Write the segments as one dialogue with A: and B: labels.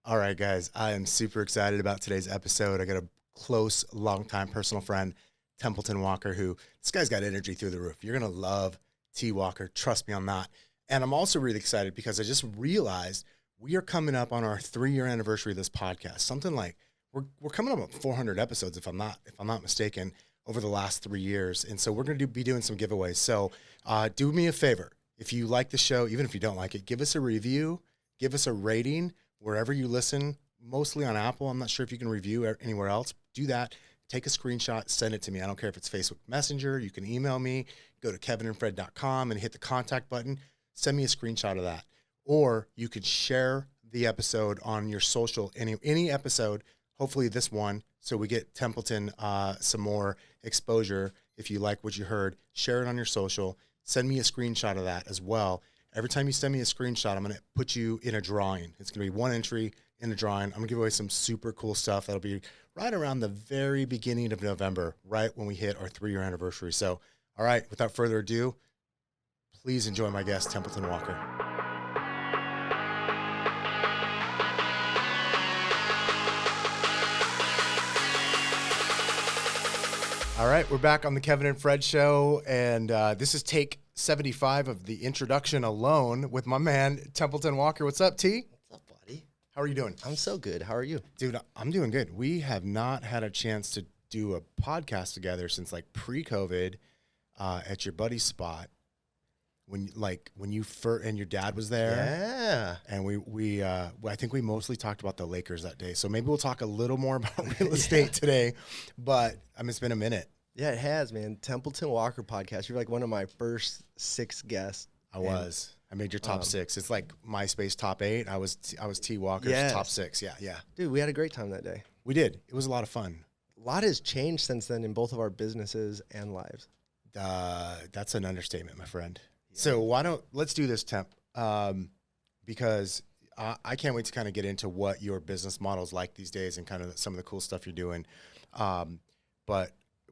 A: All right, guys, I am super excited about today's episode. I got a close, longtime personal friend, Templeton Walker, this guy's got energy through the roof. You're going to love T. Walker. Trust me on that. And I'm also really excited because I just realized we are coming up on our 3-year anniversary of this podcast. Something like we're coming up on 400 episodes, if I'm not mistaken, over the last 3 years. And so we're going to be doing some giveaways. So do me a favor. If you like the show, even if you don't like it, give us a review, give us a rating wherever you listen, mostly on Apple. I'm not sure if you can review anywhere else. Do that. Take a screenshot, send it to me. I don't care if it's Facebook Messenger. You can email me. Go to kevinandfred.com and hit the contact button. Send me a screenshot of that. Or you could share the episode on your social, any episode, hopefully this one, so we get Templeton some more exposure. If you like what you heard, share it on your social. Send me a screenshot of that as well. Every time you send me a screenshot, I'm going to put you in a drawing. It's going to be one entry in a drawing. I'm going to give away some super cool stuff. That'll be right around the very beginning of November, right when we hit our 3-year anniversary. So, all right, without further ado, please enjoy my guest, Templeton Walker. All right, we're back on the Kevin and Fred show, and this is take 75 of the introduction alone with my man, Templeton Walker. What's up, T?
B: What's up, buddy?
A: How are you doing?
B: I'm so good. How are you?
A: Dude, I'm doing good. We have not had a chance to do a podcast together since like pre-COVID at your buddy's spot when you first, and your dad was there.
B: Yeah.
A: And I think we mostly talked about the Lakers that day. So maybe we'll talk a little more about real estate today, but it's been a minute.
B: Yeah, it has, man. Templeton Walker podcast. You're like one of my first 6 guests.
A: I made your top 6. It's like MySpace top 8. I was T. Walker's top 6. Yeah.
B: Dude, we had a great time that day.
A: We did. It was a lot of fun.
B: A lot has changed since then in both of our businesses and lives.
A: That's an understatement, my friend. Yeah. So let's do this, Temp, because I can't wait to kind of get into what your business model is like these days and kind of some of the cool stuff you're doing. But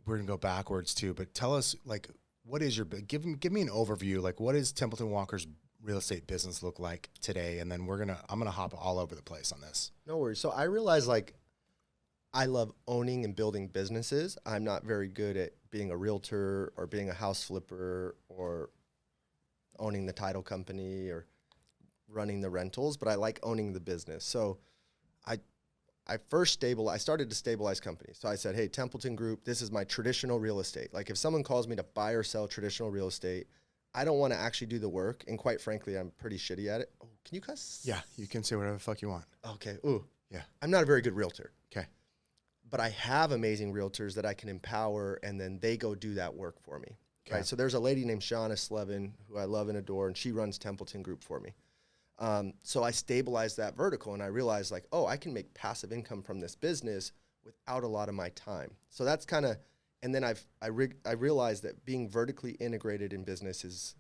A: we're gonna go backwards too. But tell us, like, what is give me an overview. Like, what does Templeton Walker's real estate business look like today? And then I'm gonna hop all over the place on this.
B: No worries. So I realized, like, I love owning and building businesses. I'm not very good at being a realtor or being a house flipper or owning the title company or running the rentals, but I like owning the business. So I started to stabilize companies. So I said, hey, Templeton Group, this is my traditional real estate. Like, if someone calls me to buy or sell traditional real estate, I don't want to actually do the work. And quite frankly, I'm pretty shitty at it. Oh, can you cuss?
A: Yeah, you can say whatever the fuck you want.
B: Okay. Ooh.
A: Yeah.
B: I'm not a very good realtor.
A: Okay.
B: But I have amazing realtors that I can empower, and then they go do that work for me.
A: Okay.
B: Right. So there's a lady named Shauna Slevin who I love and adore, and she runs Templeton Group for me. So I stabilized that vertical, and I realized, like, oh, I can make passive income from this business without a lot of my time. So that's kind of, and then I realized that being vertically integrated in business is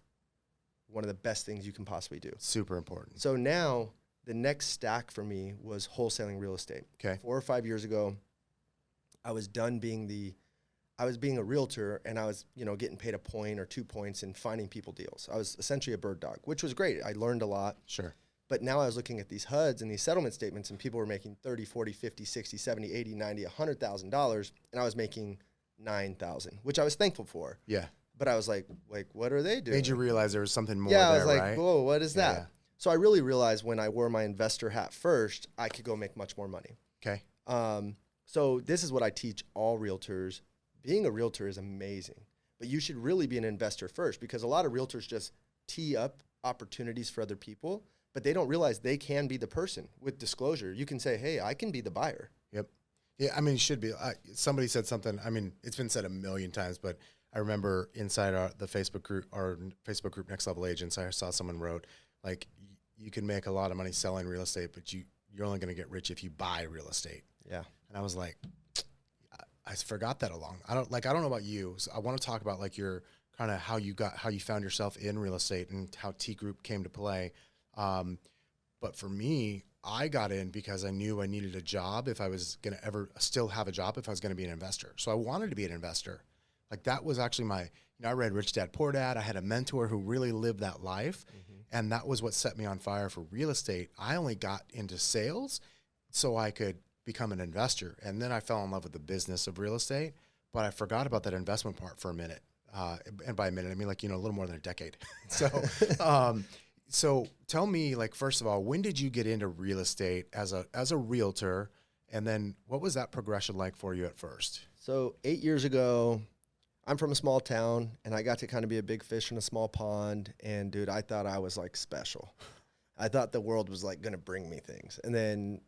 B: one of the best things you can possibly do.
A: Super important.
B: So now the next stack for me was wholesaling real estate.
A: Okay.
B: 4 or 5 years ago, I was done being a realtor, and I was, getting paid a point or 2 points and finding people deals. I was essentially a bird dog, which was great. I learned a lot.
A: Sure.
B: But now I was looking at these HUDs and these settlement statements, and people were making 30, 40, 50, 60, 70, 80, 90, $100,000, and I was making $9,000, which I was thankful for.
A: Yeah.
B: But I was like, what are they doing?
A: Made you realize there was something more
B: yeah,
A: there,
B: I was like,
A: right?
B: whoa, what is that?
A: Yeah.
B: So I really realized when I wore my investor hat first, I could go make much more money.
A: Okay.
B: So this is what I teach all realtors. Being a realtor is amazing, but you should really be an investor first, because a lot of realtors just tee up opportunities for other people, but they don't realize they can be the person with disclosure. You can say, hey, I can be the buyer.
A: Yep. Yeah, it should be. Somebody said something. It's been said a million times, but I remember inside the Facebook group, our Facebook group, Next Level Agents, I saw someone wrote, like, you can make a lot of money selling real estate, but you're only going to get rich if you buy real estate.
B: Yeah.
A: And I was like, I forgot that I don't know about you. So I want to talk about, like, your kind of how you found yourself in real estate and how T Group came to play. But for me, I got in because I knew I needed a job if I was going to ever still have a job, if I was going to be an investor. So I wanted to be an investor. Like, that was actually I read Rich Dad Poor Dad. I had a mentor who really lived that life. Mm-hmm. And that was what set me on fire for real estate. I only got into sales so I could become an investor. And then I fell in love with the business of real estate, but I forgot about that investment part for a minute. And by a minute, I mean, like, a little more than a decade. So tell me, like, first of all, when did you get into real estate as a realtor? And then what was that progression like for you at first?
B: So 8 years ago, I'm from a small town, and I got to kind of be a big fish in a small pond. And dude, I thought I was like special. I thought the world was like going to bring me things. And then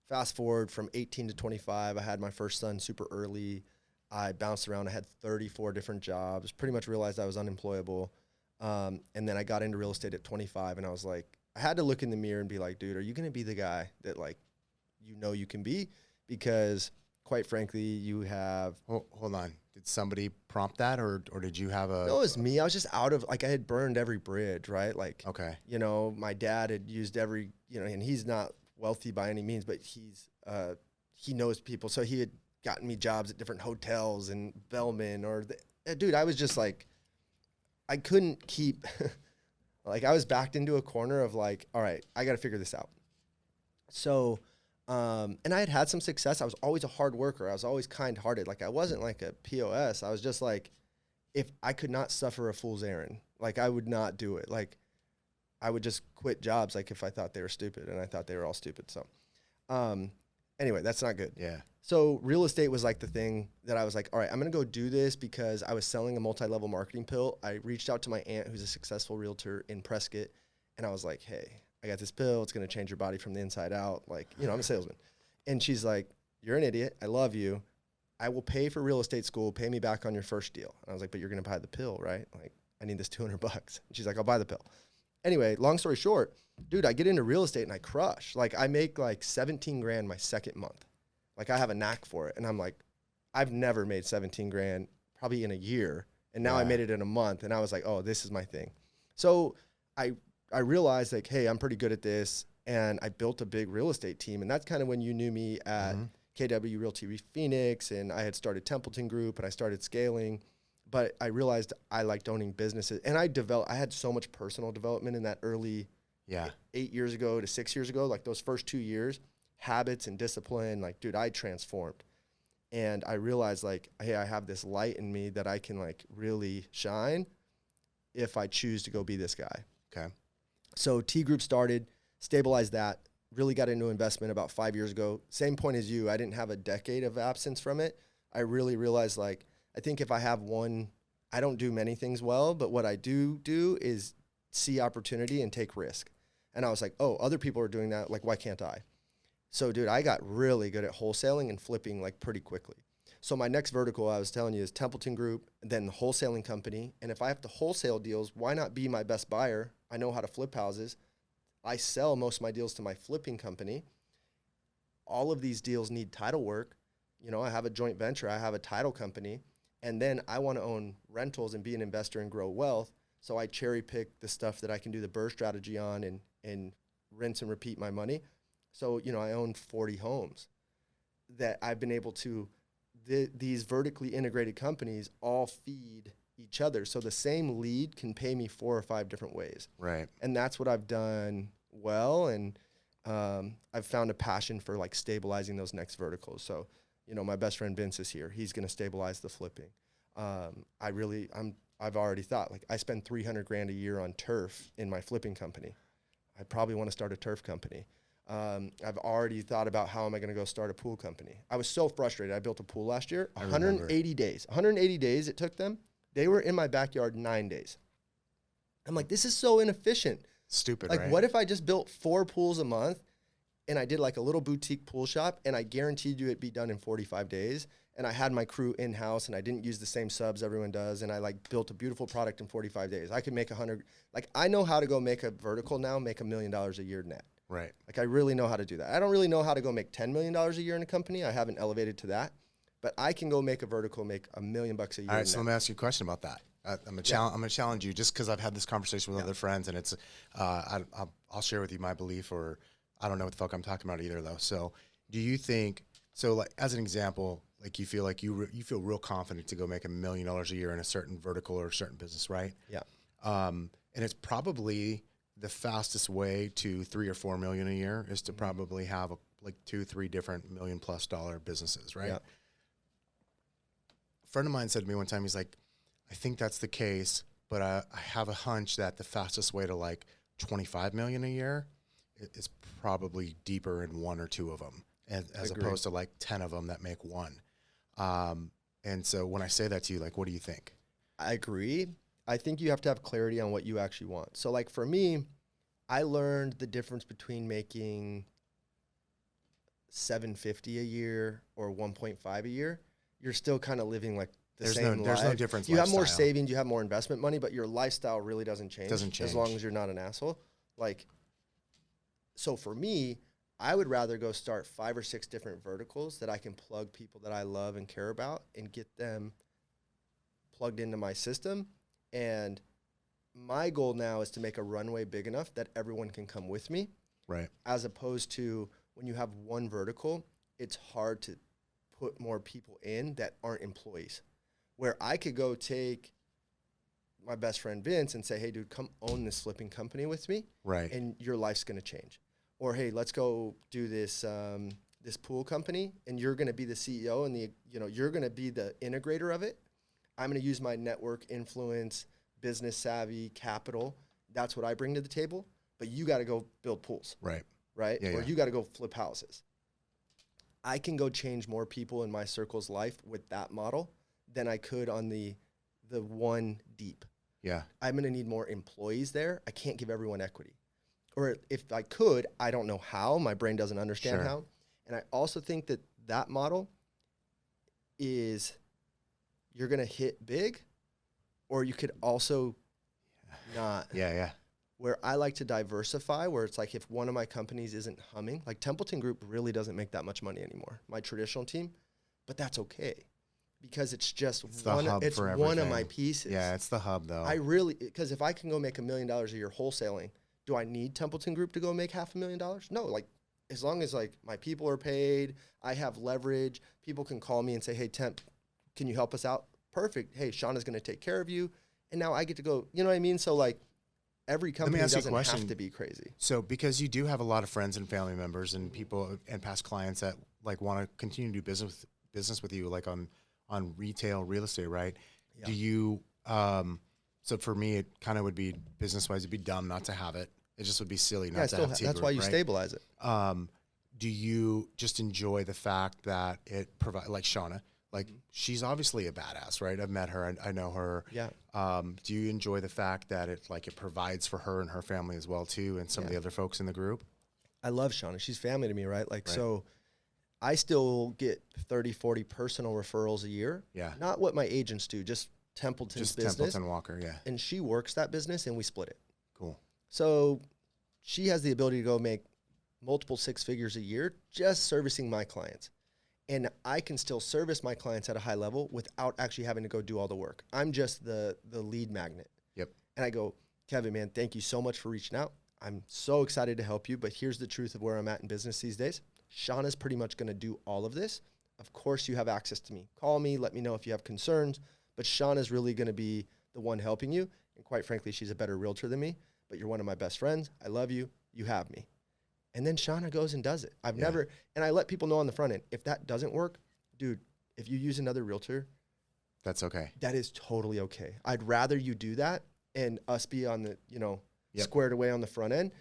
B: fast forward from 18 to 25, I had my first son super early. I bounced around. I had 34 different jobs, pretty much realized I was unemployable. And then I got into real estate at 25, and I was like, I had to look in the mirror and be like, dude, are you going to be the guy that like, you can be? Because quite frankly, you have...
A: Hold on. Did somebody prompt that, or did you have a...
B: No, it was me. I was just out of, like, I had burned every bridge, right? Like,
A: okay.
B: My dad had used every, and he's not wealthy by any means, but he knows people. So he had gotten me jobs at different hotels and Bellman dude, I was just like, I couldn't keep, like, I was backed into a corner of like, all right, I got to figure this out. So, and I had some success. I was always a hard worker. I was always kind-hearted. Like, I wasn't like a POS. I was just like, if I could not suffer a fool's errand, like, I would not do it. Like, I would just quit jobs, like, if I thought they were stupid, and I thought they were all stupid. So, anyway, that's not good.
A: Yeah.
B: So real estate was like the thing that I was like, all right, I'm going to go do this because I was selling a multi-level marketing pill. I reached out to my aunt, who's a successful realtor in Prescott, and I was like, hey, I got this pill. It's going to change your body from the inside out. Like, I'm a salesman. And she's like, you're an idiot. I love you. I will pay for real estate school. Pay me back on your first deal. And I was like, but you're going to buy the pill, right? Like, I need this $200. And she's like, I'll buy the pill. Anyway, long story short, dude, I get into real estate and I crush. Like, I make like 17 grand my second month. Like, I have a knack for it. And I'm like, I've never made 17 grand probably in a year. And now I made it in a month. And I was like, oh, this is my thing. So I realized, like, hey, I'm pretty good at this. And I built a big real estate team. And that's kind of when you knew me at KW Realty Phoenix. And I had started Templeton Group and I started scaling. But I realized I liked owning businesses. And I had so much personal development in that early 8 years ago to 6 years ago, like those first 2 years, habits and discipline, like, dude, I transformed. And I realized, like, hey, I have this light in me that I can, like, really shine if I choose to go be this guy.
A: Okay.
B: So T Group started, stabilized that, really got into investment about 5 years ago. Same point as you. I didn't have a decade of absence from it. I really realized, like, I think if I have one, I don't do many things well, but what I do is see opportunity and take risk. And I was like, oh, other people are doing that. Like, why can't I? So, dude, I got really good at wholesaling and flipping, like, pretty quickly. So my next vertical I was telling you is Templeton Group, then the wholesaling company. And if I have to wholesale deals, why not be my best buyer? I know how to flip houses. I sell most of my deals to my flipping company. All of these deals need title work. I have a joint venture. I have a title company. And then I want to own rentals and be an investor and grow wealth. So I cherry pick the stuff that I can do the BRRRR strategy on and rinse and repeat my money. So, I own 40 homes that I've been able to, these vertically integrated companies all feed each other. So the same lead can pay me 4 or 5 different ways.
A: Right.
B: And that's what I've done well. And I've found a passion for, like, stabilizing those next verticals. So, my best friend Vince is here. He's going to stabilize the flipping. I've already thought, like, I spend $300,000 a year on turf in my flipping company. I probably want to start a turf company. I've already thought about how am I going to go start a pool company. I was so frustrated. I built a pool last year, 180 days. 180 days it took them. They were in my backyard 9 days. I'm like, this is so inefficient.
A: Stupid,
B: like,
A: right?
B: What if I just built 4 pools a month and I did like a little boutique pool shop and I guaranteed you it'd be done in 45 days and I had my crew in-house and I didn't use the same subs everyone does and I, like, built a beautiful product in 45 days. I could make 100. Like, I know how to go make a vertical now, make $1 million a year net.
A: Right.
B: Like, I really know how to do that. I don't really know how to go make $10 million a year in a company. I haven't elevated to that. But I can go make a vertical, make $1 million a year.
A: All right, so let me ask you a question about that. I'm gonna challenge you just because I've had this conversation with other friends, and it's I'll share with you my belief, or I don't know what the fuck I'm talking about either, though. So, do you think like, as an example, like, you feel like you feel real confident to go make $1 million a year in a certain vertical or a certain business, right?
B: Yeah.
A: And it's probably the fastest way to 3 or 4 million a year is to probably have like 2-3 different $1 million+ businesses, right?
B: Yeah.
A: A friend of mine said to me one time, he's like, I think that's the case, but I have a hunch that the fastest way to like 25 million a year is probably deeper in 1 or 2 of them, as opposed to like 10 of them that make one. And so when I say that to you, like, what do you think?
B: I agree. I think you have to have clarity on what you actually want. So like for me, I learned the difference between making $750 a year or 1.5 a year. You're still kind of living like the same life.
A: There's no difference.
B: You have more savings, you have more investment money, but your lifestyle really doesn't change. As long as you're not an asshole. Like, so for me, I would rather go start 5 or 6 different verticals that I can plug people that I love and care about and get them plugged into my system. And my goal now is to make a runway big enough that everyone can come with me.
A: Right.
B: As opposed to when you have one vertical, it's hard to put more people in that aren't employees. Where I could go take my best friend Vince and say, hey, dude, come own this flipping company with me.
A: Right.
B: And your life's going to change. Or, hey, let's go do this this pool company, and you're going to be the CEO and you're going to be the integrator of it. I'm going to use my network, influence, business savvy, capital. That's what I bring to the table. But you got to go build pools.
A: Right.
B: Right?
A: Yeah,
B: or you got to go flip houses. I can go change more people in my circle's life with that model than I could on the one deep.
A: Yeah.
B: I'm going to need more employees there. I can't give everyone equity. Or if I could, I don't know how. My brain doesn't understand how. And I also think that that model is you're going to hit big, or you could also not.
A: Yeah.
B: Where I like to diversify, where it's like if one of my companies isn't humming, like Templeton Group really doesn't make that much money anymore, my traditional team, but that's okay because it's just one of my pieces.
A: Yeah, it's the hub though.
B: Because if I can go make $1 million a year wholesaling, do I need Templeton Group to go make $500,000? No, like as long as like my people are paid, I have leverage, people can call me and say, hey, Temp, can you help us out? Perfect. Hey, Shauna's going to take care of you. And now I get to go, you know what I mean? So like every company doesn't have to be crazy.
A: So because you do have a lot of friends and family members and people and past clients that like want to continue to do business with you, like on retail real estate, right? Yeah. Do you, so for me, it kind of would be business-wise, it'd be dumb not to have it. It just would be silly not to have T-Group,
B: that's why you stabilize it.
A: Do you just enjoy the fact that it provides, like Shauna, like she's obviously a badass, right? I've met her, I know her.
B: Yeah.
A: Do you enjoy the fact that it provides for her and her family as well too, and some of the other folks in the group?
B: I love Shauna. She's family to me, right? Like, so I still get 30, 40 personal referrals a year.
A: Yeah.
B: Not what my agents do, just Templeton's business.
A: Templeton Walker, yeah.
B: And she works that business and we split it.
A: Cool.
B: So she has the ability to go make multiple 6 figures a year just servicing my clients. And I can still service my clients at a high level without actually having to go do all the work. I'm just the lead magnet.
A: Yep.
B: And I go, Kevin, man, thank you so much for reaching out. I'm so excited to help you, but here's the truth of where I'm at in business these days. Shauna's pretty much going to do all of this. Of course, you have access to me. Call me, let me know if you have concerns, but Shauna's really going to be the one helping you. And quite frankly, she's a better realtor than me, but you're one of my best friends. I love you. You have me. And then Shauna goes and does it. And I let people know on the front end, if that doesn't work, dude, if you use another realtor,
A: that's okay.
B: That is totally okay. I'd rather you do that and us be on the, squared away on the front end.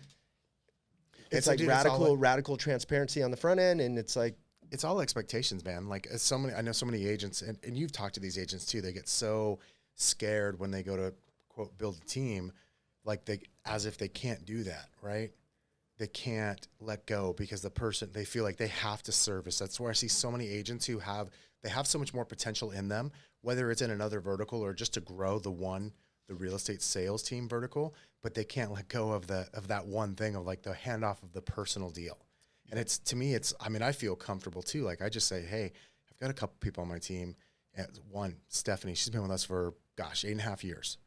B: It's like radical transparency on the front end. And it's like,
A: it's all expectations, man. Like I know so many agents and you've talked to these agents too. They get so scared when they go to quote, build a team, like as if they can't do that. Right. They can't let go because they feel like they have to service. That's where I see so many agents who have so much more potential in them, whether it's in another vertical or just to grow the real estate sales team vertical, but they can't let go of that one thing of like the handoff of the personal deal. And I feel comfortable too. Like I just say, hey, I've got a couple people on my team. One, Stephanie, she's been with us for 8.5 years.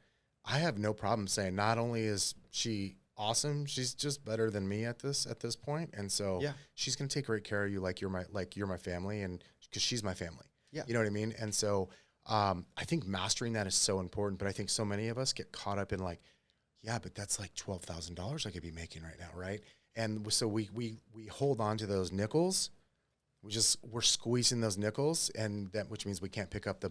A: I have no problem saying not only is she awesome, she's just better than me at this point, and so she's gonna take great care of you like you're my family, and because she's my family. Yeah, you know what I mean. And so I think mastering that is so important. But I think so many of us get caught up in like, yeah, but that's like $12,000 I could be making right now, right? And so we hold on to those nickels. We're squeezing those nickels, and which means we can't pick up the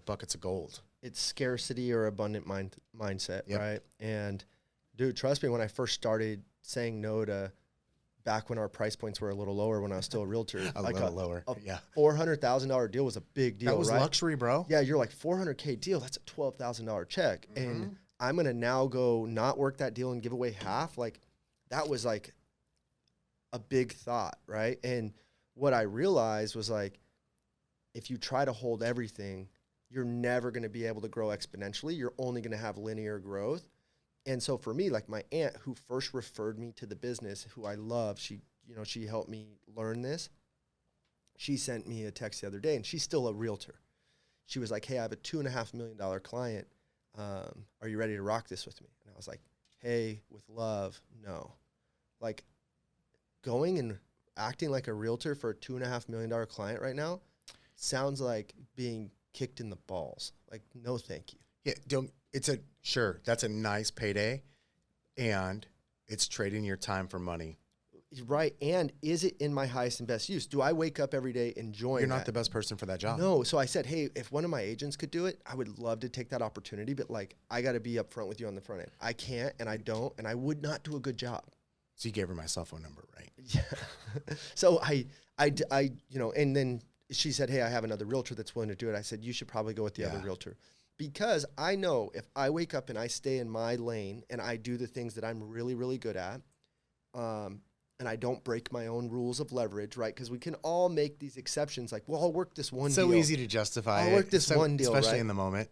A: buckets of gold.
B: It's scarcity or abundant mindset,
A: Yep.
B: right? And dude, trust me, when I first started saying no to, back when our price points were a little lower, when I was still a realtor,
A: little lower. Yeah.
B: $400,000 deal was a big deal.
A: That was
B: right?
A: luxury, bro.
B: Yeah, you're like $400K deal. That's a $12,000 check, and I'm gonna now go not work that deal and give away half. Like, that was like a big thought, right? And what I realized was, like, if you try to hold everything, you're never going to be able to grow exponentially. You're only going to have linear growth. And so for me, like, my aunt who first referred me to the business, who I love, she helped me learn this. She sent me a text the other day, and she's still a realtor. She was like, hey, I have a $2.5 million client. Are you ready to rock this with me? And I was like, hey, with love, no. Like, going and acting like a realtor for a $2.5 million client right now sounds like being kicked in the balls. Like, no, thank you.
A: Yeah, that's a nice payday, and it's trading your time for money.
B: Right. And is it in my highest and best use? Do I wake up every day enjoying
A: You're not
B: that?
A: the best person for that job.
B: No. So I said, hey, if one of my agents could do it, I would love to take that opportunity. But, like, I got to be upfront with you on the front end. I can't, and I don't, and I would not do a good job.
A: So you gave her my cell phone number, right?
B: Yeah. So I, and then she said, hey, I have another realtor that's willing to do it. I said, you should probably go with the other realtor, because I know if I wake up and I stay in my lane and I do the things that I'm really, really good at, and I don't break my own rules of leverage, right? Because we can all make these exceptions, like, well, I'll work this one deal.
A: So easy to justify
B: I'll work this one deal,
A: especially
B: right?
A: in the moment.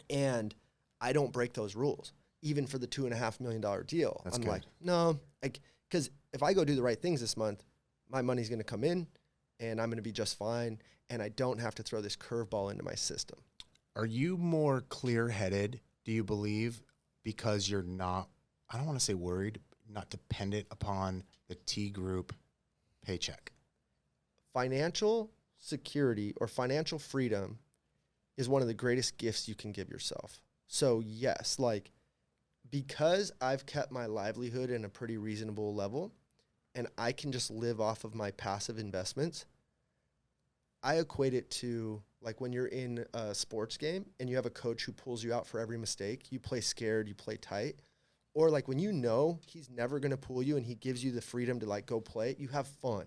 B: And I don't break those rules, even for the $2.5 million deal.
A: That's
B: I'm
A: good.
B: like, no, because if I go do the right things this month, my money's going to come in, and I'm going to be just fine, and I don't have to throw this curveball into my system.
A: Are you more clear-headed, do you believe, because you're not, I don't want to say worried, not dependent upon the T group paycheck?
B: Financial security or financial freedom is one of the greatest gifts you can give yourself. So yes, like, because I've kept my livelihood in a pretty reasonable level, and I can just live off of my passive investments, I equate it to, like, when you're in a sports game and you have a coach who pulls you out for every mistake, you play scared, you play tight. Or, like, when you know he's never going to pull you and he gives you the freedom to, like, go play, you have fun.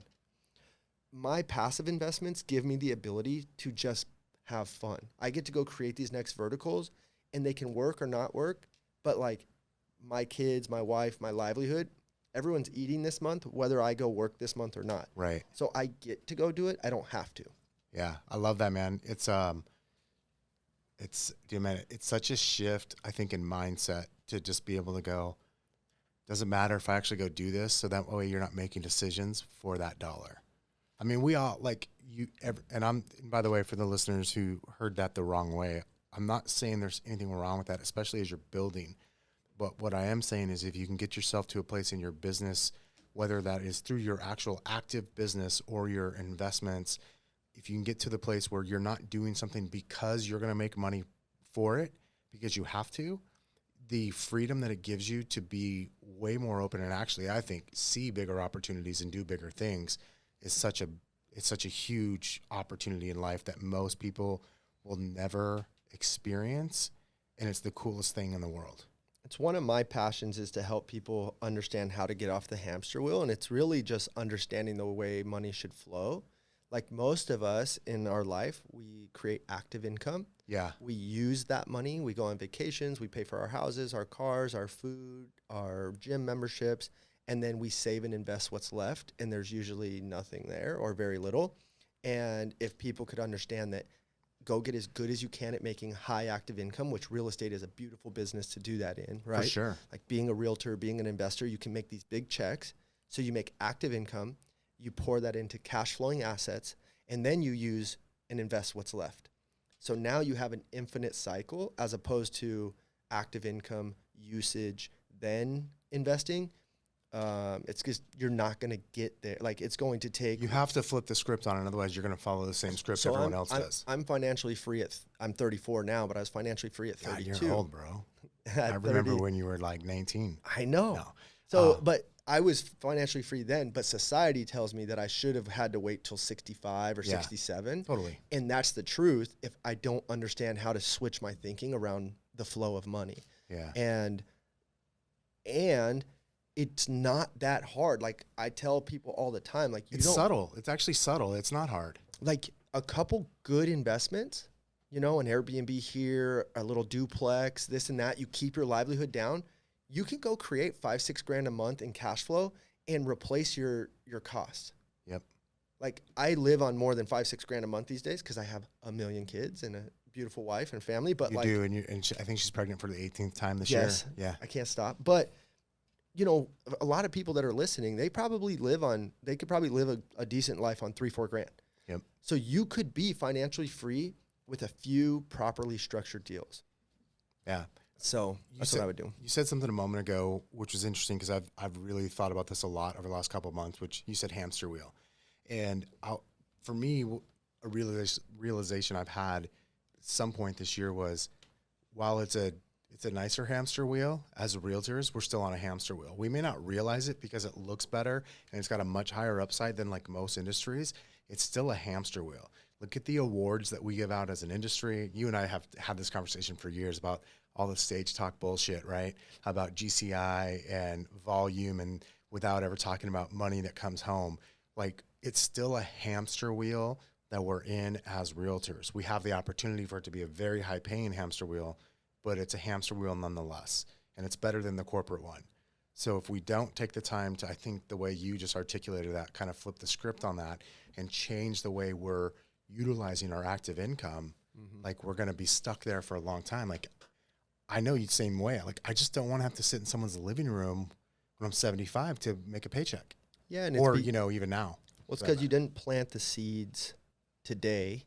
B: My passive investments give me the ability to just have fun. I get to go create these next verticals, and they can work or not work, but, like, my kids, my wife, my livelihood, everyone's eating this month, whether I go work this month or not.
A: Right.
B: So I get to go do it. I don't have to.
A: Yeah, I love that, man. It's such a shift, I think, in mindset to just be able to go, doesn't matter if I actually go do this, so that way you're not making decisions for that dollar. I mean, we all, like, and by the way, for the listeners who heard that the wrong way, I'm not saying there's anything wrong with that, especially as you're building. But what I am saying is, if you can get yourself to a place in your business, whether that is through your actual active business or your investments, if you can get to the place where you're not doing something because you're going to make money for it, because you have to, the freedom that it gives you to be way more open and actually, I think, see bigger opportunities and do bigger things is such a huge opportunity in life that most people will never experience, and it's the coolest thing in the world.
B: It's one of my passions, is to help people understand how to get off the hamster wheel, and it's really just understanding the way money should flow. Like, most of us in our life, we create active income.
A: Yeah.
B: We use that money. We go on vacations. We pay for our houses, our cars, our food, our gym memberships, and then we save and invest what's left, and there's usually nothing there or very little. And if people could understand that, go get as good as you can at making high active income, which real estate is a beautiful business to do that in, right?
A: For sure.
B: Like, being a realtor, being an investor, you can make these big checks. So you make active income, you pour that into cash flowing assets, and then you use and invest what's left. So now you have an infinite cycle, as opposed to active income, usage, then investing. It's because you're not going to get there. Like, it's going to take.
A: You have to flip the script on it, otherwise you're going to follow the same script everyone else does.
B: I'm financially free I'm 34 now, but I was financially free at 32.
A: God, you're old, bro. I remember when you were like 19.
B: I know.
A: No.
B: So, but I was financially free then, but society tells me that I should have had to wait till 65 or 67.
A: Totally.
B: And that's the truth if I don't understand how to switch my thinking around the flow of money.
A: Yeah.
B: And it's not that hard. Like I tell people all the time, like
A: it's subtle. It's actually subtle. It's not hard.
B: Like a couple good investments, you know, an Airbnb here, a little duplex, this and that, you keep your livelihood down. You can go create $5-6 grand a month in cash flow and replace your costs.
A: Yep.
B: Like I live on more than $5-6 grand a month these days because I have a million kids and a beautiful wife and family. But
A: you do, and I think she's pregnant for the 18th time this year. Yeah.
B: I can't stop. But you know, a lot of people that are listening, they could probably live a decent life on 3-4 grand.
A: Yep.
B: So you could be financially free with a few properly structured deals.
A: Yeah.
B: So that's what I would do. You
A: said something a moment ago, which was interesting because I've really thought about this a lot over the last couple of months, which you said hamster wheel. And for me, a realization I've had at some point this year was, while it's a nicer hamster wheel, as realtors, we're still on a hamster wheel. We may not realize it because it looks better and it's got a much higher upside than like most industries. It's still a hamster wheel. Look at the awards that we give out as an industry. You and I have had this conversation for years about all the stage talk bullshit, right? About GCI and volume, and without ever talking about money that comes home. Like, it's still a hamster wheel that we're in as realtors. We have the opportunity for it to be a very high paying hamster wheel, but it's a hamster wheel nonetheless. And it's better than the corporate one. So if we don't take the time to, I think the way you just articulated that, kind of flip the script on that and change the way we're utilizing our active income, like we're going to be stuck there for a long time. Like, I know you the same way. Like, I just don't want to have to sit in someone's living room when I'm 75 to make a paycheck.
B: Yeah. And
A: or, even now.
B: Well, it's because you didn't plant the seeds today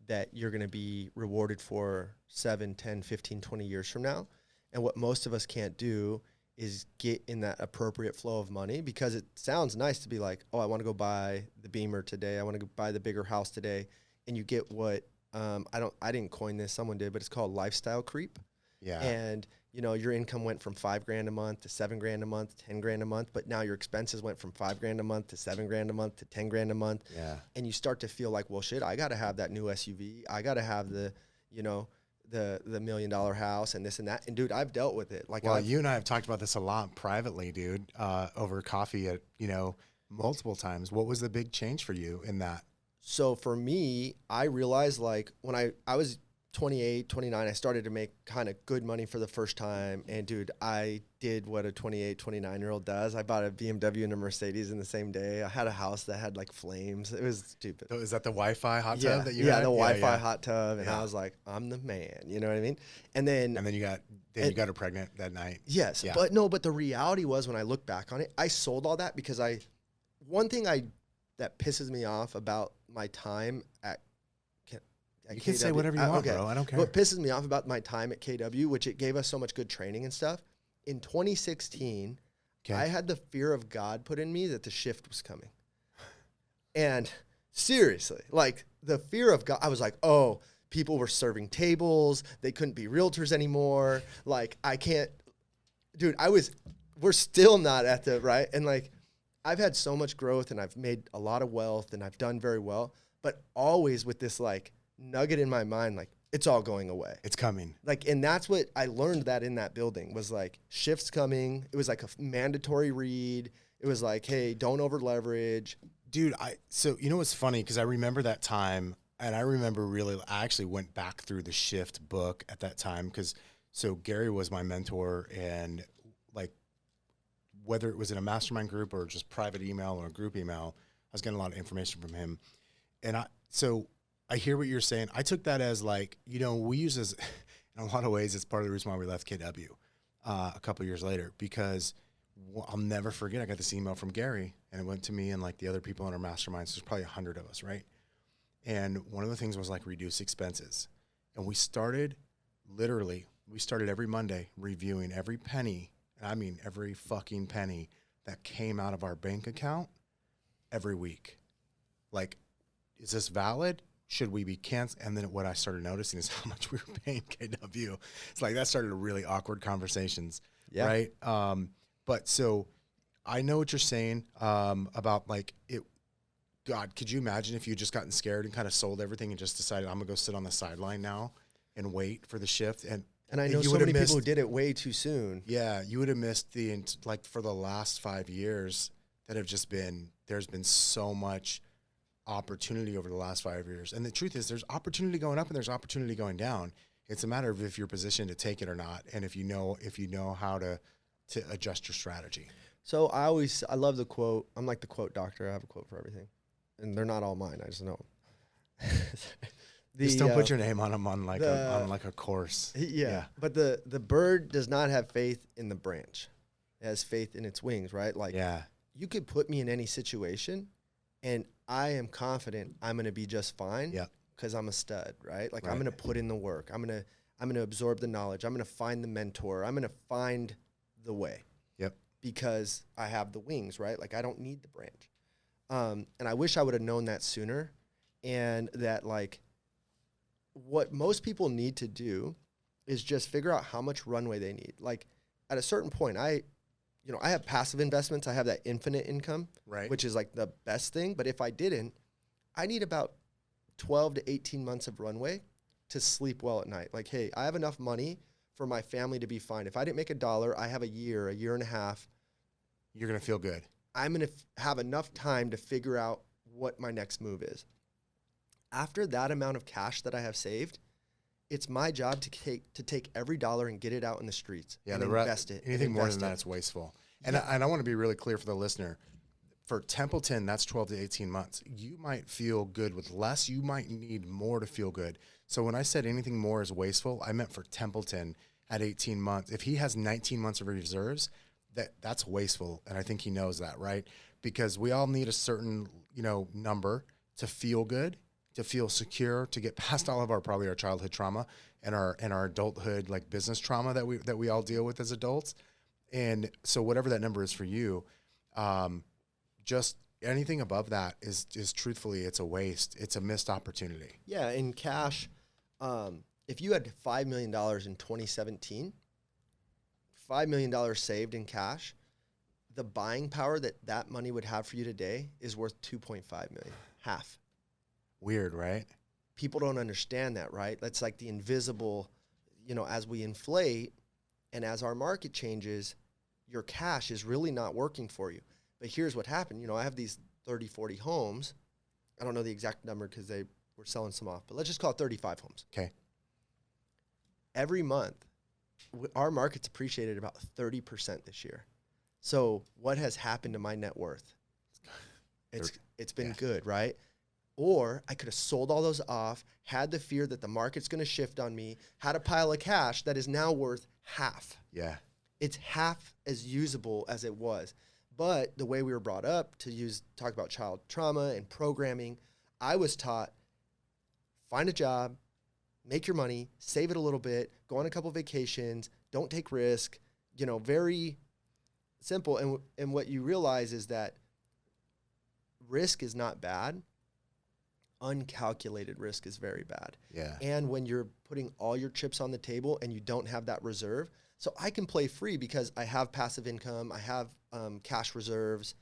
B: that you're going to be rewarded for 7, 10, 15, 20 years from now. And what most of us can't do is get in that appropriate flow of money, because it sounds nice to be like, oh, I want to go buy the Beamer today. I want to go buy the bigger house today. And you get what, I didn't coin this, someone did, but it's called lifestyle creep.
A: Yeah.
B: And, your income went from $5 grand a month to $7 grand a month, 10 grand a month, but now your expenses went from $5 grand a month to $7 grand a month to 10 grand a month.
A: Yeah.
B: And you start to feel like, well, shit, I got to have that new SUV. I got to have the $1 million house and this and that. And dude, I've dealt with it. Like,
A: well, you and I have talked about this a lot privately, dude, over coffee at, multiple times. What was the big change for you in that?
B: So for me, I realized, like, when I was 28, 29, I started to make kind of good money for the first time. And dude, I did what a 28, 29-year-old does. I bought a BMW and a Mercedes in the same day. I had a house that had like flames. It was stupid.
A: So is that the Wi-Fi hot tub that you had?
B: Yeah, the Wi-Fi hot tub. And I was like, I'm the man. You know what I mean? And then
A: you got her pregnant that night.
B: Yes. Yeah. But the reality was, when I look back on it, I sold all that because one thing that pisses me off about my time at
A: you can say whatever you want, bro. I don't care.
B: What pisses me off about my time at KW, which it gave us so much good training and stuff, in 2016, I had the fear of God put in me that the shift was coming. And seriously, like, the fear of God, I was like, oh, people were serving tables. They couldn't be realtors anymore. Like, I can't, dude, we're still not at the, right? And like, I've had so much growth and I've made a lot of wealth and I've done very well, but always with this like nugget in my mind, like, it's all going away.
A: It's coming.
B: Like, and that's what I learned that in that building was like, shifts coming. It was like a mandatory read. It was like, hey, don't over leverage.
A: Dude, so you know what's funny? Because I remember that time, and I remember I actually went back through the Shift book at that time, because so Gary was my mentor, and like, whether it was in a mastermind group or just private email or a group email, I was getting a lot of information from him. And I hear what you're saying. I took that as like, we use this in a lot of ways. It's part of the reason why we left KW a couple of years later, because I'll never forget. I got this email from Gary, and it went to me and like the other people in our masterminds. There's probably 100 of us, right? And one of the things was like reduce expenses. And we started every Monday reviewing every penny, and I mean every fucking penny that came out of our bank account every week. Like, is this valid? Should we be canceled? And then what I started noticing is how much we were paying KW. It's like that started a really awkward conversations, right? But so I know what you're saying about like it. God, could you imagine if you just gotten scared and kind of sold everything and just decided I'm gonna go sit on the sideline now and wait for the shift?
B: And I know
A: you
B: so
A: would have
B: many
A: missed,
B: people who did it way too soon.
A: yeah, you would have missed like for the last 5 years that have just been, there's been so much opportunity over the last 5 years. And the truth is there's opportunity going up and there's opportunity going down. It's a matter of if you're positioned to take it or not. And if you know how to adjust your strategy.
B: So I love the quote. I'm like the quote doctor. I have a quote for everything. And they're not all mine. I just know them.
A: Just don't put your name on them on like a course.
B: Yeah. But the bird does not have faith in the branch. It has faith in its wings, right? Like you could put me in any situation and I am confident I'm going to be just fine because I'm a stud, right? Like I'm going to put in the work. I'm going to absorb the knowledge. I'm going to find the mentor. I'm going to find the way.
A: Yep.
B: Because I have the wings, right? Like I don't need the branch. And I wish I would have known that sooner. And that like what most people need to do is just figure out how much runway they need. Like at a certain point, I have passive investments. I have that infinite income, which is like the best thing. But if I didn't, I need about 12 to 18 months of runway to sleep well at night. Like, hey, I have enough money for my family to be fine. If I didn't make $1, I have a year and a half.
A: You're going to feel good.
B: I'm going to have enough time to figure out what my next move is. After that amount of cash that I have saved, it's my job to take every dollar and get it out in the streets and invest it.
A: Anything more than that, it's wasteful. And I want to be really clear for the listener. For Templeton, that's 12 to 18 months. You might feel good with less. You might need more to feel good. So when I said anything more is wasteful, I meant for Templeton at 18 months. If he has 19 months of reserves, that's wasteful. And I think he knows that, right? Because we all need a certain, number to feel good, to feel secure, to get past all of our childhood trauma and our adulthood like business trauma that we all deal with as adults. And so whatever that number is for you, just anything above that is truthfully, it's a waste. It's a missed opportunity.
B: Yeah. In cash, if you had $5 million in 2017, $5 million saved in cash, the buying power that money would have for you today is worth 2.5 million, half.
A: Weird, right?
B: People don't understand that, right? That's like the invisible, as we inflate and as our market changes, your cash is really not working for you. But here's what happened. I have these 30, 40 homes. I don't know the exact number because they were selling some off, but let's just call it 35 homes.
A: Okay.
B: Every month, our market's appreciated about 30% this year. So what has happened to my net worth? It's been good, right? Or I could have sold all those off, had the fear that the market's going to shift on me, had a pile of cash that is now worth half.
A: Yeah.
B: It's half as usable as it was. But the way we were brought up to talk about child trauma and programming, I was taught, find a job, make your money, save it a little bit, go on a couple vacations, don't take risk, very simple. And what you realize is that risk is not bad. Uncalculated risk is very bad.
A: Yeah.
B: And when you're putting all your chips on the table and you don't have that reserve, so I can play free because I have passive income, I have cash reserves.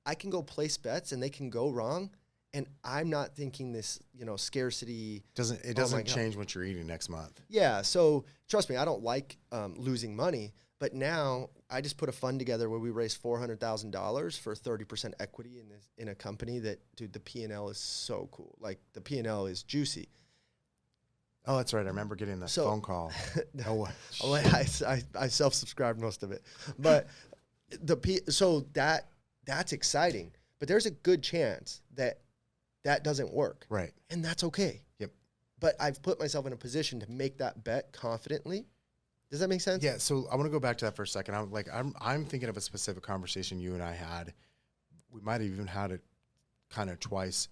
B: I can go place bets and they can go wrong. And I'm not thinking this, scarcity.
A: It doesn't change what you're eating next month.
B: Yeah. So trust me, I don't like losing money. But now I just put a fund together where we raised $400,000 for 30% equity in a company that, dude, the P&L is so cool. Like the P&L is juicy.
A: Oh, that's right. I remember getting the phone call.
B: I self-subscribed most of it. But that's exciting. But there's a good chance that doesn't work.
A: Right.
B: And that's okay.
A: Yep.
B: But I've put myself in a position to make that bet confidently. Does that make sense?
A: Yeah. So I want to go back to that for a second. I'm thinking of a specific conversation you and I had. We might have even had it kind of twice.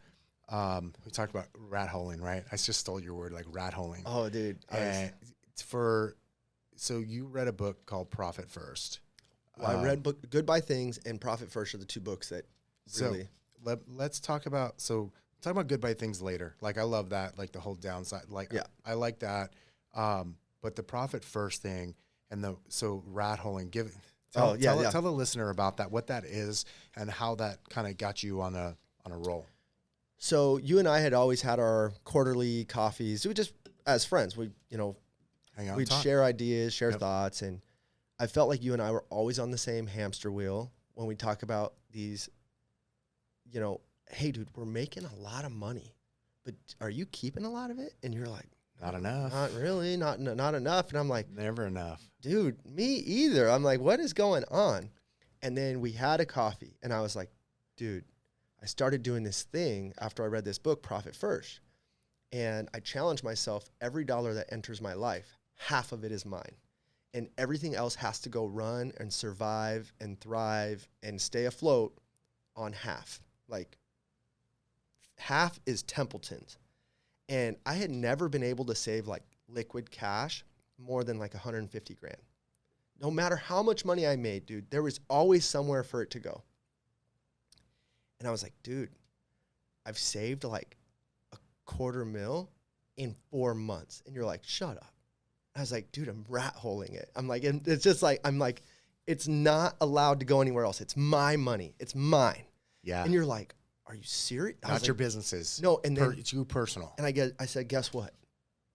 A: We talked about rat holing, right? I just stole your word, like rat holing.
B: Oh, dude.
A: So you read a book called Profit First.
B: Well, I read Good Buy Things and Profit First are the two books that really.
A: So let's talk about Good Buy Things later. Like I love that, like the whole downside. Like I like that. But the Profit First thing and rat holing, Tell the listener about that, what that is, and how that kind of got you on a roll.
B: So you and I had always had our quarterly coffees. We just, as friends, we'd share ideas, share thoughts. And I felt like you and I were always on the same hamster wheel when we talk about these, hey, dude, we're making a lot of money, but are you keeping a lot of it? And you're like,
A: not enough.
B: Not really, not enough. And I'm like,
A: never enough.
B: Dude, me either. I'm like, what is going on? And then we had a coffee, and I was like, dude, I started doing this thing after I read this book, Profit First. And I challenged myself, every dollar that enters my life, half of it is mine. And everything else has to go run and survive and thrive and stay afloat on half. Like, half is Templeton's. And I had never been able to save like liquid cash more than like 150 grand. No matter how much money I made, dude, there was always somewhere for it to go. And I was like, dude, I've saved like $250,000 in 4 months. And you're like, shut up. I was like, dude, I'm rat holing it. I'm like, and it's just like, I'm like, it's not allowed to go anywhere else. It's my money. It's mine.
A: Yeah.
B: And you're like, are you serious?
A: Not your businesses.
B: No, and then
A: it's you personal.
B: And I said, guess what?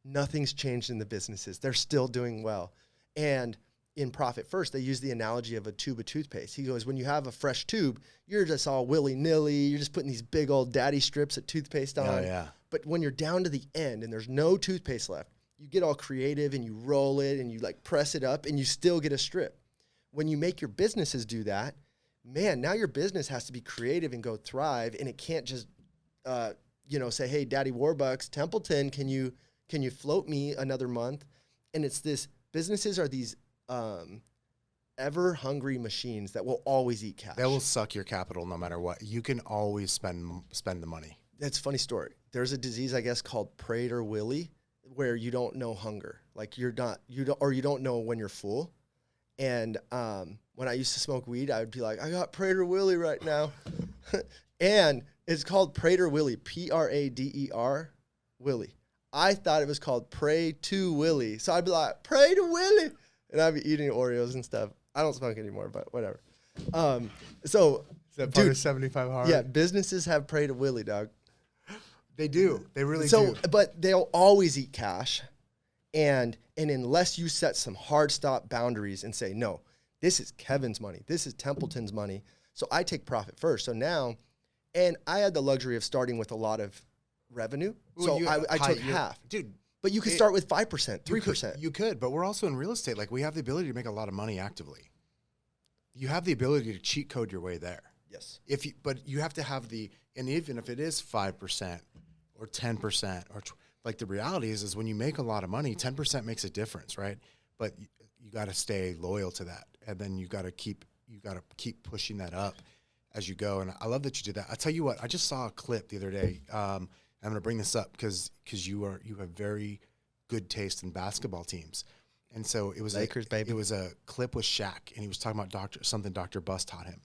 B: Nothing's changed in the businesses. They're still doing well. And in Profit First, they use the analogy of a tube of toothpaste. He goes, when you have a fresh tube, you're just all willy-nilly. You're just putting these big old daddy strips of toothpaste on.
A: Oh, yeah.
B: But when you're down to the end and there's no toothpaste left, you get all creative and you roll it and you like press it up and you still get a strip. When you make your businesses do that, man, now your business has to be creative and go thrive, and it can't just, say, hey, Daddy Warbucks, Templeton, can you float me another month? And it's this, businesses are these ever hungry machines that will always eat cash.
A: They will suck your capital no matter what. You can always spend the money.
B: That's a funny story. There's a disease, I guess, called Prader-Willi, where you don't know hunger. Like you don't know when you're full. And when I used to smoke weed, I would be like, I got Prader-Willi right now. And it's called Prader-Willi, Prader, Willie. I thought it was called Pray to Willie. So I'd be like, pray to Willie. And I'd be eating Oreos and stuff. I don't smoke anymore, but whatever. So,
A: is that part of 75 hard?
B: Yeah, businesses have Pray to Willie, dog.
A: They do. They really do.
B: But they'll always eat cash. And unless you set some hard stop boundaries and say, no, this is Kevin's money. This is Templeton's money. So I take Profit First. So now, and I had the luxury of starting with a lot of revenue. So I took half.
A: Dude.
B: But you could start with 5%, 3%.
A: You could, but we're also in real estate. Like, we have the ability to make a lot of money actively. You have the ability to cheat code your way there.
B: Yes.
A: But you have to have and even if it is 5% or 10% or like, the reality is when you make a lot of money, 10% makes a difference, right? But you got to stay loyal to that, and then you got to keep keep pushing that up as you go. And I love that you did that. I tell you what, I just saw a clip the other day. I'm going to bring this up because you have very good taste in basketball teams, and so it was
B: Lakers, baby.
A: It was a clip with Shaq, and he was talking about something Dr. Buss taught him,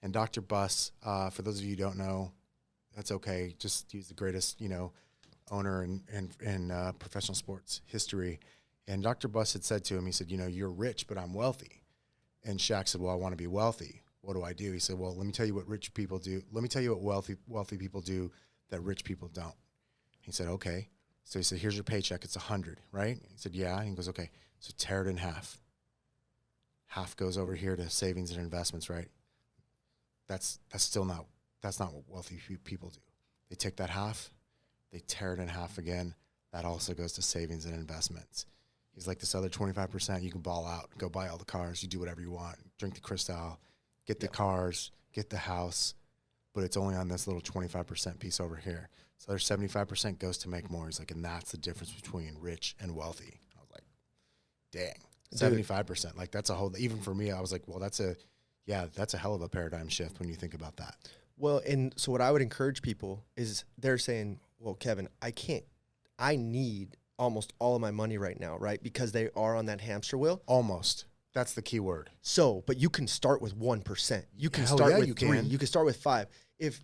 A: and Dr. Buss, for those of you who don't know, that's okay. Just he's the greatest, owner in professional sports history. And Dr. Buss had said to him, he said, you're rich, but I'm wealthy. And Shaq said, well, I want to be wealthy. What do I do? He said, well, let me tell you what rich people do. Let me tell you what wealthy people do that rich people don't. He said, okay. So he said, here's your paycheck. It's 100, right? He said, yeah. And he goes, okay. So tear it in half. Half goes over here to savings and investments, right? That's not what wealthy people do. They take that half, they tear it in half again. That also goes to savings and investments. He's like, this other 25%, you can ball out, go buy all the cars, you do whatever you want, drink the Cristal, get the cars, get the house, but it's only on this little 25% piece over here. So there's 75% goes to make more. He's like, and that's the difference between rich and wealthy. I was like, dang, 75%. Like, that's a whole, even for me, I was like, well, that's a hell of a paradigm shift when you think about that.
B: Well, and so what I would encourage people is they're saying, well, Kevin, I need almost all of my money right now, right? Because they are on that hamster wheel.
A: Almost. That's the key word.
B: So, but you can start with 1%. You can start with 3. You can start with 5. If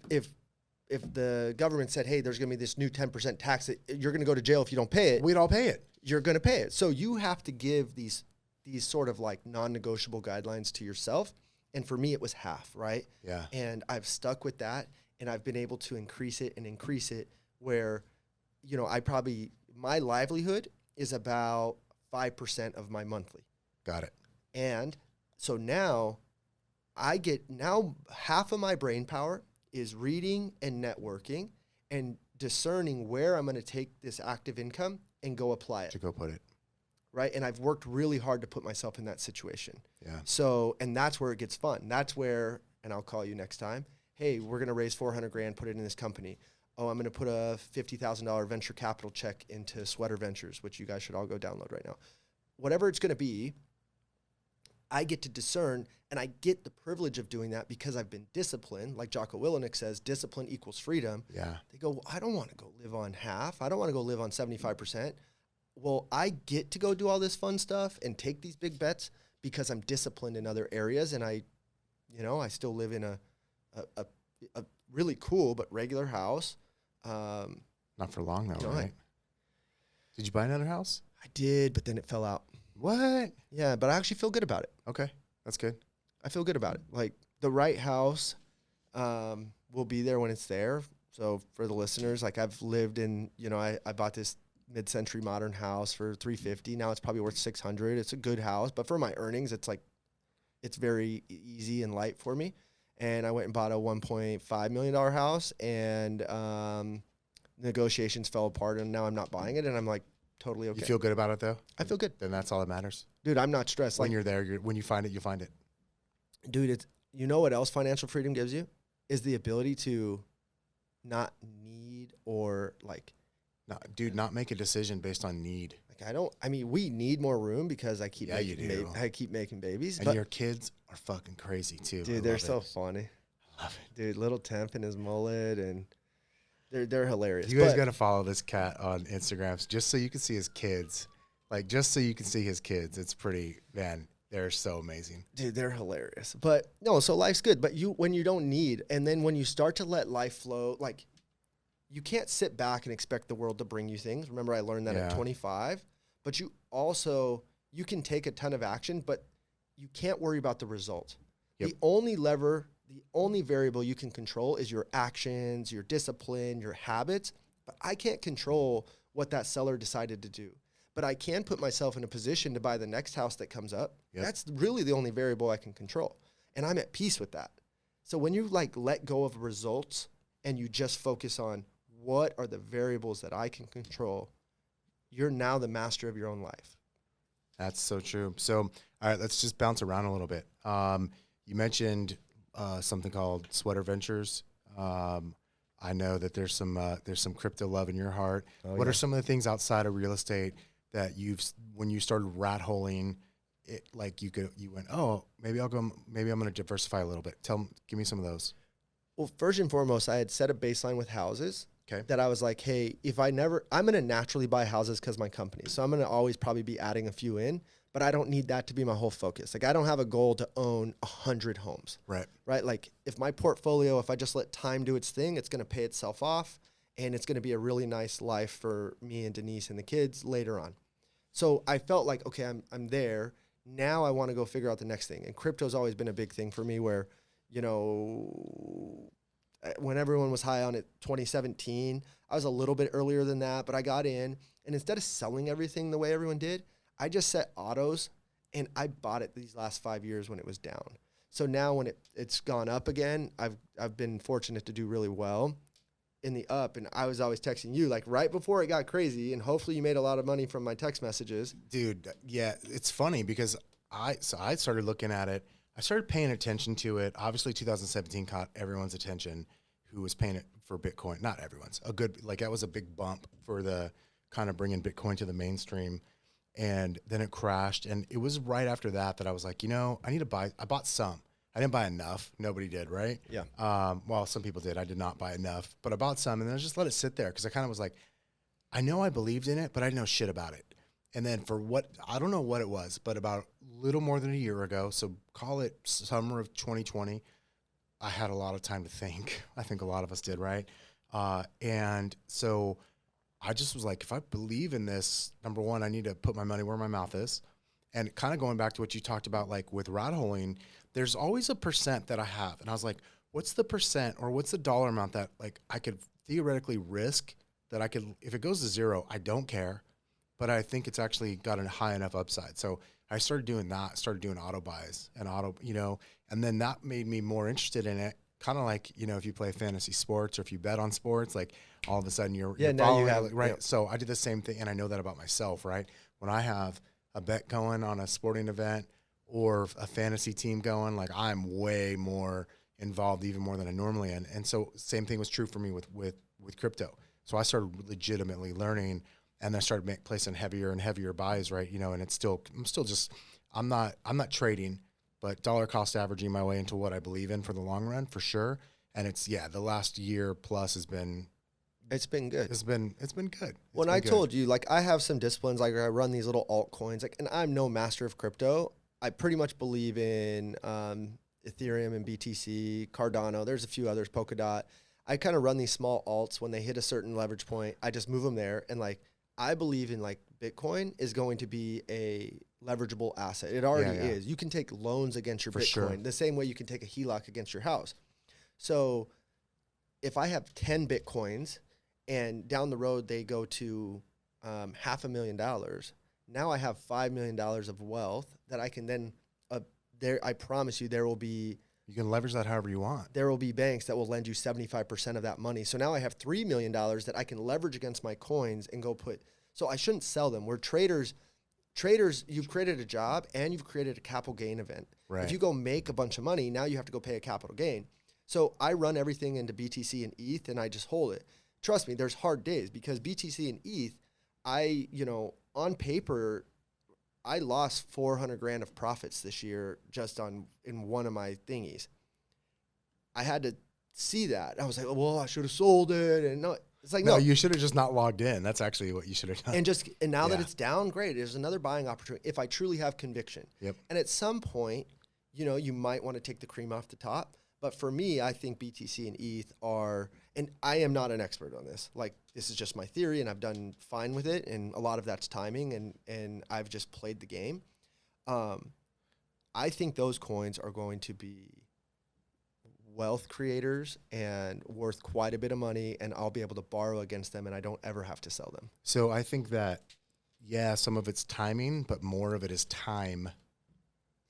B: the government said, hey, there's going to be this new 10% tax that you're going to go to jail if you don't pay it.
A: We'd all pay it.
B: You're going to pay it. So you have to give these these sort of like non-negotiable guidelines to yourself. And for me, it was half, right?
A: Yeah.
B: And I've stuck with that, and I've been able to increase it where, you know, my livelihood is about 5% of my monthly.
A: Got it.
B: And so now half of my brain power is reading and networking and discerning where I'm going to take this active income and go apply it.
A: To go put it.
B: Right. And I've worked really hard to put myself in that situation.
A: Yeah.
B: So, and that's where it gets fun. That's where, and I'll call you next time. Hey, we're going to raise 400 grand, put it in this company. Oh, I'm going to put a $50,000 venture capital check into Sweater Ventures, which you guys should all go download right now. Whatever it's going to be, I get to discern, and I get the privilege of doing that because I've been disciplined. Like Jocko Willenick says, discipline equals freedom.
A: Yeah.
B: They go, well, I don't want to go live on half. I don't want to go live on 75%. Well, I get to go do all this fun stuff and take these big bets because I'm disciplined in other areas. And I still live in a really cool but regular house.
A: Not for long though, right? Did you buy another house?
B: I did, but then it fell out.
A: What?
B: Yeah, but I actually feel good about it.
A: Okay, that's good.
B: I feel good about it. Like the right house will be there when it's there. So for the listeners, like I've lived in, I bought this mid-century modern house for $350. Now it's probably worth $600. It's a good house, but for my earnings, it's very easy and light for me. And I went and bought a $1.5 million house, and negotiations fell apart, and now I'm not buying it, and I'm like totally okay.
A: You feel good about it though?
B: I feel good.
A: Then that's all that matters.
B: Dude, I'm not stressed.
A: When you're there, when you find it, you find it.
B: Dude, you know what else financial freedom gives you? Is the ability to not need or like...
A: not make a decision based on need.
B: We need more room because I keep making babies.
A: And your kids are fucking crazy too.
B: Dude, they're so funny.
A: I love it.
B: Dude, little Temp and his mullet, and they're hilarious.
A: You guys got to follow this cat on Instagram just so you can see his kids. It's pretty, man, they're so amazing.
B: Dude, they're hilarious. But no, so life's good. But when you don't need, and then when you start to let life flow, like, you can't sit back and expect the world to bring you things. Remember, I learned that at 25. But you can take a ton of action, but you can't worry about the result. Yep. The only variable you can control is your actions, your discipline, your habits. But I can't control what that seller decided to do. But I can put myself in a position to buy the next house that comes up. Yep. That's really the only variable I can control. And I'm at peace with that. So when you let go of results and you just focus on what are the variables that I can control, you're now the master of your own life.
A: That's so true. So, all right, let's just bounce around a little bit. You mentioned something called Sweater Ventures. I know that there's some crypto love in your heart. What are some of the things outside of real estate that when you started rat holing it, like you went, oh, maybe I'm going to diversify a little bit. Give me some of those.
B: Well, first and foremost, I had set a baseline with houses.
A: Okay.
B: That I was like, hey, I'm going to naturally buy houses because my company. So I'm going to always probably be adding a few in, but I don't need that to be my whole focus. Like, I don't have a goal to own 100 homes.
A: Right.
B: Right. Like, if my portfolio, if I just let time do its thing, it's going to pay itself off, and it's going to be a really nice life for me and Denise and the kids later on. So I felt like, okay, I'm there. Now I want to go figure out the next thing. And crypto's always been a big thing for me where, when everyone was high on it, 2017, I was a little bit earlier than that, but I got in, and instead of selling everything the way everyone did, I just set autos, and I bought it these last 5 years when it was down. So now when it's gone up again, I've been fortunate to do really well in the up, and I was always texting you like right before it got crazy, and hopefully you made a lot of money from my text messages.
A: Dude, yeah, it's funny because I started looking at it. I started paying attention to it. Obviously, 2017 caught everyone's attention who was paying it for Bitcoin. Not everyone's. That was a big bump for the kind of bringing Bitcoin to the mainstream. And then it crashed. And it was right after that I was like, I need to buy. I bought some. I didn't buy enough. Nobody did, right?
B: Yeah.
A: Well, some people did. I did not buy enough. But I bought some, and then I just let it sit there because I kind of was like, I know I believed in it, but I didn't know shit about it. And then I don't know what it was, but about a little more than a year ago, so call it summer of 2020, I had a lot of time to think. I think a lot of us did, right? And so I just was like, if I believe in this, number one, I need to put my money where my mouth is. And kind of going back to what you talked about, like with rat holing, there's always a percent that I have. And I was like, what's the percent or what's the dollar amount that like I could theoretically risk that I could, if it goes to zero, I don't care, but I think it's actually got a high enough upside. So I started doing that, started doing auto buys and and then that made me more interested in it. Kind of like, if you play fantasy sports or if you bet on sports, like all of a sudden you're
B: now you have,
A: right. Yep. So I did the same thing, and I know that about myself, right? When I have a bet going on a sporting event or a fantasy team going, like I'm way more involved, even more than I normally am. And so same thing was true for me with crypto. So I started legitimately learning, and I started placing heavier and heavier buys, right? And I'm not trading, but dollar cost averaging my way into what I believe in for the long run, for sure. And the last year plus has been,
B: it's been good.
A: It's been good.
B: When I told you, like, I have some disciplines, like I run these little altcoins, like, and I'm no master of crypto. I pretty much believe in Ethereum and BTC, Cardano. There's a few others, Polkadot. I kind of run these small alts. When they hit a certain leverage point, I just move them there. And like, I believe in like Bitcoin is going to be a leverageable asset. It already is. You can take loans against your Bitcoin the same way you can take a HELOC against your house. So if I have 10 Bitcoins and down the road they go to $500,000, now I have $5 million of wealth that I can then, I promise you there will be,
A: you can leverage that however you want.
B: There will be banks that will lend you 75% of that money. So now I have $3 million that I can leverage against my coins and go put. So I shouldn't sell them. We're traders, you've created a job and you've created a capital gain event.
A: Right.
B: If you go make a bunch of money, now you have to go pay a capital gain. So I run everything into BTC and ETH and I just hold it. Trust me, there's hard days because BTC and ETH, on paper, I lost 400 grand of profits this year just in one of my thingies. I had to see that. I was like, well, I should have sold it. And no, it's like, no.
A: You should have just not logged in. That's actually what you should have done.
B: And now that it's down, great. There's another buying opportunity if I truly have conviction.
A: Yep.
B: And at some point, you might want to take the cream off the top. But for me, I think BTC and ETH are, and I am not an expert on this. Like, this is just my theory, and I've done fine with it. And a lot of that's timing, and I've just played the game. I think those coins are going to be wealth creators and worth quite a bit of money, and I'll be able to borrow against them, and I don't ever have to sell them.
A: So I think that, some of it's timing, but more of it is time,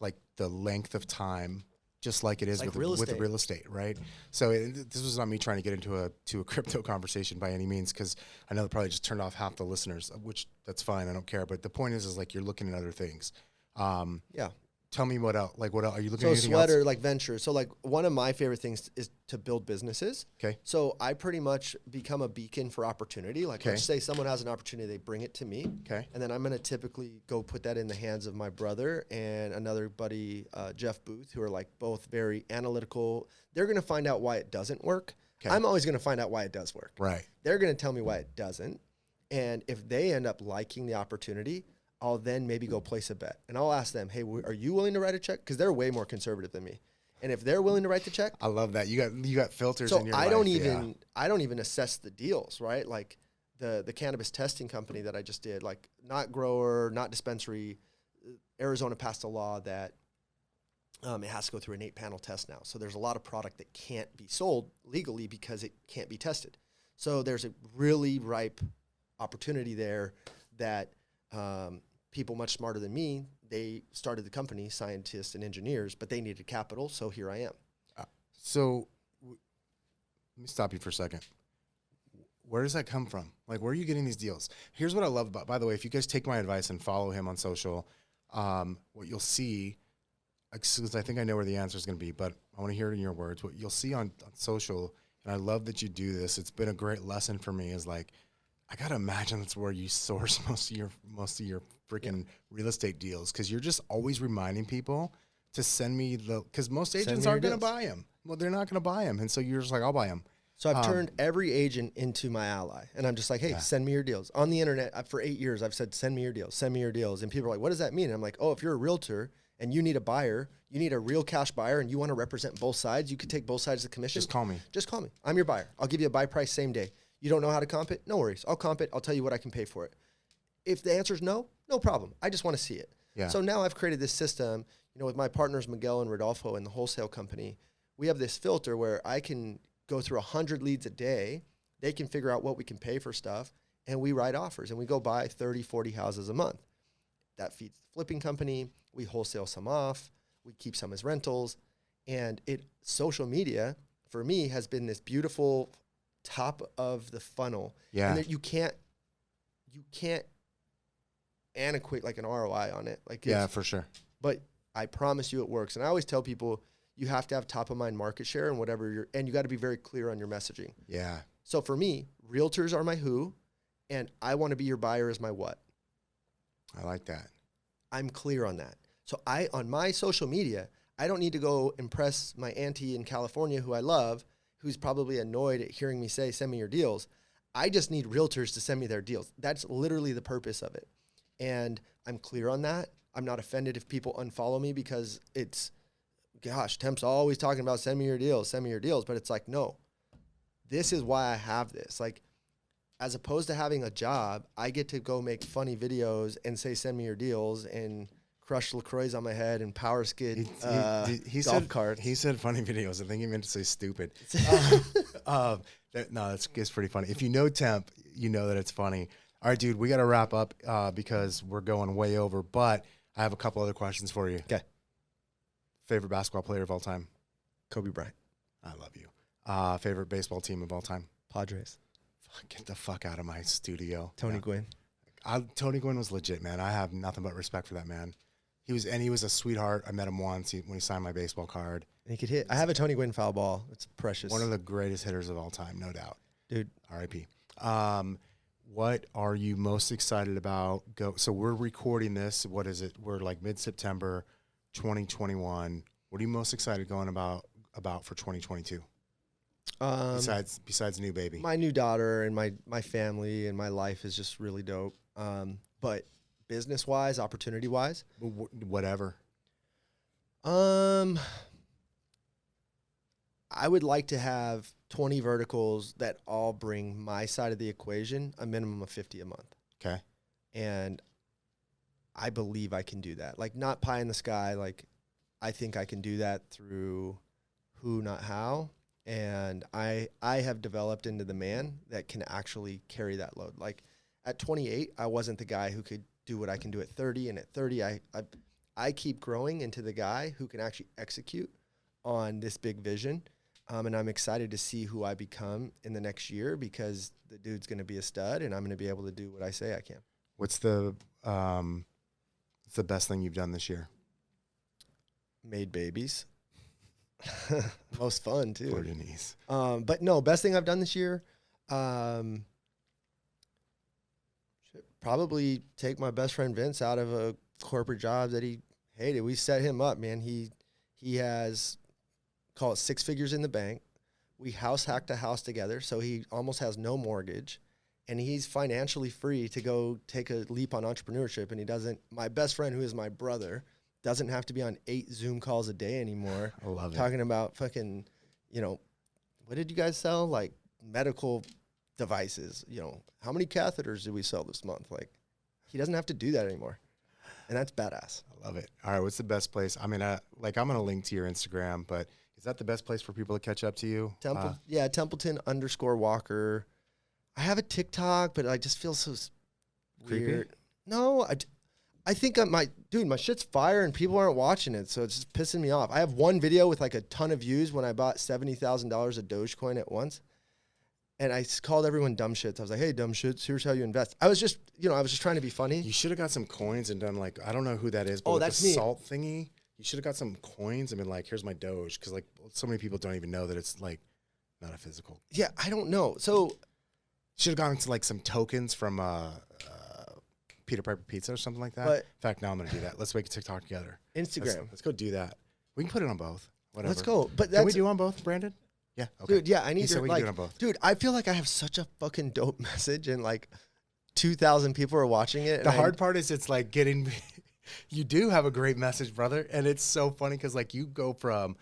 A: like the length of time. Just like it is with real estate, right? So this was not me trying to get into a crypto conversation by any means, because I know it probably just turned off half the listeners, which that's fine. I don't care. But the point is like you're looking at other things. Tell me what else. Like what else? Are you looking at anything
B: Sweater,
A: else?
B: like venture. So like one of my favorite things is to build businesses.
A: Okay.
B: So I pretty much become a beacon for opportunity. Like let's say someone has an opportunity, they bring it to me.
A: Okay.
B: And then I'm going to typically go put that in the hands of my brother and another buddy, Jeff Booth, who are like both very analytical. They're going to find out why it doesn't work. Okay. I'm always going to find out why it does work.
A: Right.
B: They're going to tell me why it doesn't. And if they end up liking the opportunity, I'll then maybe go place a bet. And I'll ask them, hey, are you willing to write a check? Because they're way more conservative than me. And if they're willing to write the check.
A: I love that. You got filters in your life.
B: I don't even assess the deals, right? Like the cannabis testing company that I just did, like not grower, not dispensary. Arizona passed a law that it has to go through an 8-panel test now. So there's a lot of product that can't be sold legally because it can't be tested. So there's a really ripe opportunity there that people much smarter than me, they started the company, scientists and engineers, but they needed capital, so here I am.
A: So let me stop you for a second. Where does that come from? Like, where are you getting these deals? Here's what I love about, by the way, if you guys take my advice and follow him on social, what you'll see, because I think I know where the answer is going to be, but I want to hear it in your words. What you'll see on social, and I love that you do this, it's been a great lesson for me, is like, I got to imagine that's where you source most of your freaking real estate deals, because you're just always reminding people to send me because most agents aren't going to buy them. Well, they're not going to buy them. And so you're just like, I'll buy them.
B: So I've turned every agent into my ally. And I'm just like, hey, send me your deals. On the internet, for 8 years, I've said, send me your deals, send me your deals. And people are like, what does that mean? And I'm like, oh, if you're a realtor and you need a buyer, you need a real cash buyer, and you want to represent both sides, you could take both sides of the commission.
A: Just call me.
B: Just call me. I'm your buyer. I'll give you a buy price same day. You don't know how to comp it? No worries. I'll comp it. I'll tell you what I can pay for it. If the answer is no, no problem. I just want to see it.
A: Yeah.
B: So now I've created this system, with my partners, Miguel and Rodolfo in the wholesale company. We have this filter where I can go through 100 leads a day. They can figure out what we can pay for stuff, and we write offers, and we go buy 30, 40 houses a month. That feeds the flipping company. We wholesale some off. We keep some as rentals. And social media, for me, has been this beautiful top of the funnel.
A: Yeah.
B: And you can't antiquate like an ROI on it.
A: Yeah, for sure.
B: But I promise you it works. And I always tell people you have to have top of mind market share and and you got to be very clear on your messaging.
A: Yeah.
B: So for me, realtors are my who, and I want to be your buyer as my what.
A: I like that.
B: I'm clear on that. So on my social media, I don't need to go impress my auntie in California who I love, who's probably annoyed at hearing me say, send me your deals. I just need realtors to send me their deals. That's literally the purpose of it. And I'm clear on that. I'm not offended if people unfollow me because Temp's always talking about send me your deals. But it's like, no, this is why I have this. Like, as opposed to having a job, I get to go make funny videos and say, send me your deals and crush LaCroix on my head and power skid golf carts.
A: He said funny videos. I think he meant to say stupid. It's pretty funny. If you know Temp, you know that it's funny. All right, dude, we got to wrap up because we're going way over, but I have a couple other questions for you.
B: Okay.
A: Favorite basketball player of all time?
B: Kobe Bryant.
A: I love you. Favorite baseball team of all time?
B: Padres.
A: Get the fuck out of my studio.
B: Tony Gwynn.
A: Tony Gwynn was legit, man. I have nothing but respect for that man. He was a sweetheart. I met him once when he signed my baseball card.
B: And he could hit. I have a Tony Gwynn foul ball. It's precious.
A: One of the greatest hitters of all time, no doubt.
B: Dude.
A: R.I.P. What are you most excited about? So we're recording this. What is it? We're like mid-September 2021. What are you most excited going about for 2022? Besides new baby.
B: My new daughter and my family and my life is just really dope. But business-wise, opportunity-wise?
A: Whatever.
B: I would like to have 20 verticals that all bring my side of the equation a minimum of 50 a month.
A: Okay. And
B: I believe I can do that. Like, not pie in the sky. Like, I think I can do that through who, not how. And I have developed into the man that can actually carry that load. Like, at 28, I wasn't the guy who could do what I can do at 30. And at 30, I keep growing into the guy who can actually execute on this big vision. And I'm excited to see who I become in the next year because the dude's going to be a stud and I'm going to be able to do what I say I can.
A: What's the best thing you've done this year?
B: Made babies. Most fun, too.
A: Poor Denise.
B: But no, best thing I've done this year, probably take my best friend Vince out of a corporate job that he hated. We set him up, man. He has, call it 6 figures in the bank. We house hacked a house together, so he almost has no mortgage. And he's financially free to go take a leap on entrepreneurship. And he doesn't, my best friend, who is my brother, doesn't have to be on 8 Zoom calls a day anymore.
A: I love it.
B: Talking about fucking, what did you guys sell? Like medical devices. How many catheters did we sell this month? Like, he doesn't have to do that anymore. And that's badass.
A: I love it. All right, what's the best place? I mean, I'm going to link to your Instagram, but is that the best place for people to catch up to you?
B: Templeton_Walker. I have a TikTok, but I just feel so
A: creepy.
B: Weird. No, I think my shit's fire and people aren't watching it, so it's just pissing me off. I have one video with like a ton of views when I bought $70,000 of Dogecoin at once. And I called everyone dumb shits. I was like, hey, dumb shits, here's how you invest. I was just trying to be funny.
A: You should have got some coins and done like, I don't know who that is, but
B: that's
A: the
B: me.
A: salt thingy, you should have got some coins and been like, here's my Doge. Because like so many people don't even know that it's like not a physical.
B: Yeah, I don't know. So
A: should have gone to like some tokens from Peter Piper Pizza or something like that.
B: But
A: in fact, now I'm going to do that. Let's make a TikTok together.
B: Instagram.
A: Let's go do that. We can put it on both. Whatever.
B: Let's go. But
A: can we do on both, Brandon? Yeah. Okay.
B: Dude, yeah, I need to
A: we can do it on both.
B: Dude, I feel like I have such a fucking dope message and like 2,000 people are watching it.
A: The hard part is it's like getting you do have a great message, brother, and it's so funny cuz like you go from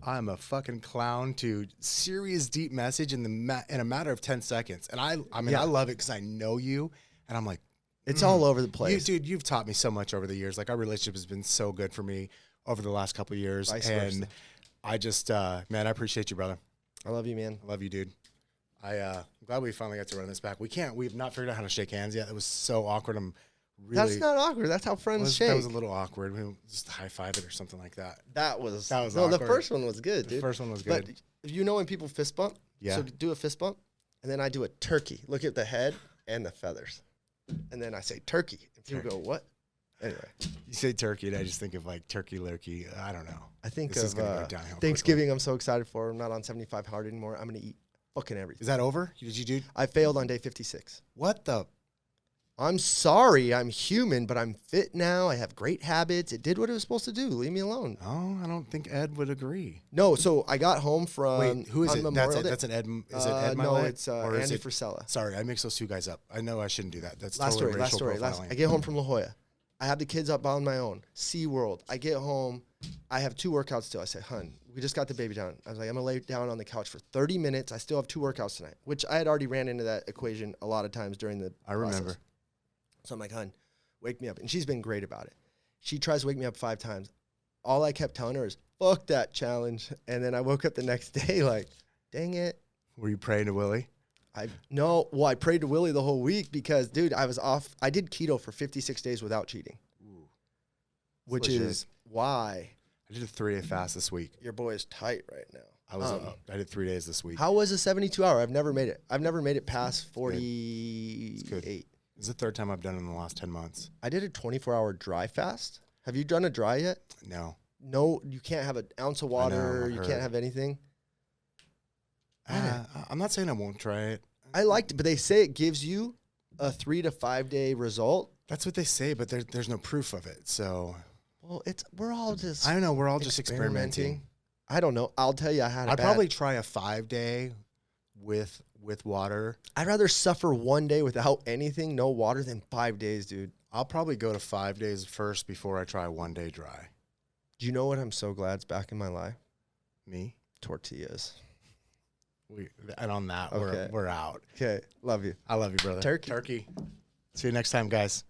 A: I'm a fucking clown to serious deep message in a matter of 10 seconds. And I mean, I love it cuz I know you and I'm like,
B: It's all over the place.
A: You've taught me so much over the years. Like, our relationship has been so good for me over the last couple of years.
B: Vice
A: and
B: versa.
A: I just, man, I appreciate you, brother.
B: I love you, man.
A: I love you, dude. I'm glad we finally got to run this back. We've not figured out how to shake hands yet. It was so awkward. I'm really.
B: That's not awkward. That's how friends shake.
A: That was a little awkward. We just high five it or something like that.
B: That was
A: no,
B: awkward.
A: The
B: first one was good, dude.
A: The first one was good.
B: But you know when people fist bump?
A: Yeah.
B: So do a fist bump, and then I do a turkey. Look at the head and the feathers. And then I say turkey. And people go, what? Anyway.
A: You say turkey, and I just think of like turkey lurkey. I don't know.
B: I think
A: this
B: of
A: is gonna go downhill
B: Thanksgiving.
A: quickly.
B: I'm so excited for. I'm not on 75 hard anymore. I'm going to eat fucking everything.
A: Is that over? Did you do?
B: I failed on day 56.
A: What the?
B: I'm sorry. I'm human, but I'm fit now. I have great habits. It did what it was supposed to do. Leave me alone.
A: Oh, I don't think Ed would agree.
B: No, so I got home from.
A: Wait, who is it? That's an Ed. Is it Ed?
B: No, it's Andy Frisella.
A: Sorry, I mix those two guys up. I know I shouldn't do that. That's
B: Last
A: totally racial
B: story.
A: profiling.
B: I get home from La Jolla. I have the kids up on my own. SeaWorld. I get home. I have 2 workouts still. I say, hun, we just got the baby down. I was like, I'm going to lay down on the couch for 30 minutes. I still have 2 workouts tonight, which I had already ran into that equation a lot of times during the
A: remember.
B: So I'm like, hun, wake me up. And she's been great about it. She tries to wake me up 5 times. All I kept telling her is, fuck that challenge. And then I woke up the next day like, dang it.
A: Were you praying to Willie?
B: I prayed to Willie the whole week because, dude, I was off. I did keto for 56 days without cheating, which is why
A: I did a 3-day fast this week.
B: your boy is tight right now.
A: I did 3 days this week.
B: How was a 72-hour? I've never made it. I've never made it past 48.
A: It's the 3rd time I've done it in the last 10 months.
B: I did a 24-hour dry fast. Have you done a dry yet?
A: No.
B: No, you can't have an ounce of water. You can't have anything.
A: I'm not saying I won't try it.
B: I liked it, but they say it gives you a 3 to 5 day result.
A: That's what they say, but there's no proof of it. So,
B: well, we're all just.
A: I don't know. We're all just experimenting.
B: I don't know. I'll tell you,
A: I'd probably try a 5-day with water.
B: I'd rather suffer 1 day without anything, no water, than 5 days, dude.
A: I'll probably go to 5 days first before I try 1 day dry.
B: Do you know what I'm so glad's back in my life?
A: Me?
B: Tortillas.
A: And on that,
B: Okay.
A: we're out.
B: Okay, love you.
A: I love you, brother.
B: Turkey.
A: Turkey. See you next time, guys.